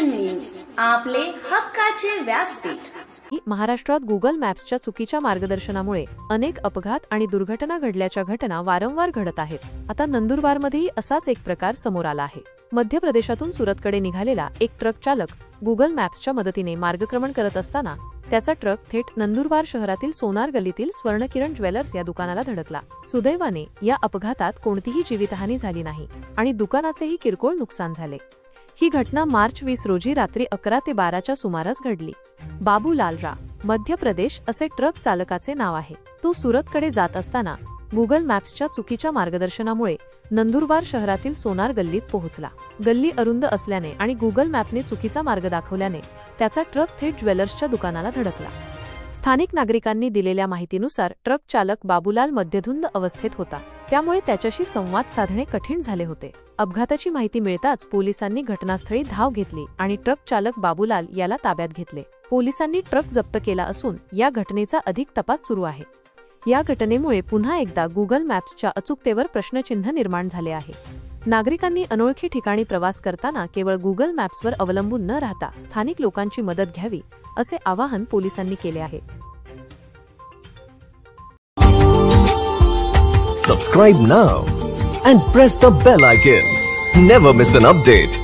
Nation news, आपले हक्काचे व्यासपीठ। महाराष्ट्रात गुगल मॅप्सच्या चुकीच्या मार्गदर्शनामुळे अनेक अपघात आणि दुर्घटना घडल्याच्या घटना वारंवार घडत आहेत। आता नंदुरबारमध्येही असाच एक प्रकार समोर आला आहे। मध्य प्रदेशातून सुरतकडे निघालेला एक ट्रक चालक गुगल मॅप्सच्या मदतीने मार्गक्रमण करत असताना त्याचा ट्रक थेट नंदुरबार शहरातील सोनार गल्लीतील स्वर्णकिरण ज्वेलर्स या दुकानाला धडकला। सुदैवाने या अपघातात कोणतीही जीवितहानी झाली नाही आणि दुकानाचेही किरकोळ नुकसान झाले। ही घटना मार्च 20 रोजी रात्री 11 ते 12च्या सुमारास घडली। बाबूलाल रा, मध्य प्रदेश असे ट्रक चालकाचे नाव आहे। तो सुरतकडे जात असताना गुगल मॅप्सच्या चुकीच्या मार्गदर्शनामुळे नंदुरबार शहरातील सोनार गल्लीत पोहोचला। गल्ली अरुंद असल्याने आणि गुगल मॅपने चुकीचा मार्ग दाखवल्याने त्याचा ट्रक थेट ज्वेलर्सच्या दुकानाला धडकला। स्थानिक नागरिकांनी दिलेल्या माहितीनुसार ट्रक चालक बाबूलाल मद्यधुंद अवस्थेत होता, त्यामुळे त्याच्याशी संवाद साधणे कठीण झाले होते। अपघाताची माहिती मिळताच पोलिसांनी घटनास्थळी धाव घेतली आणि ट्रक चालक बाबूलाल याला ताब्यात घेतले। पोलिसांनी ट्रक जप्त केला असून या घटनेचा अधिक तपास सुरू आहे। या घटनेमुळे पुन्हा एकदा गुगल मॅप्सच्या अचूकतेवर प्रश्नचिन्ह निर्माण झाले आहे। नागरिकांनी अनोळखी ठिकाणी प्रवास करताना केवळ गुगल मॅप्सवर अवलंबून न राहता स्थानिक लोकांची मदत घ्यावी असे आवाहन पोलिसांनी केले आहे। Subscribe now and press the bell icon. Never miss an update.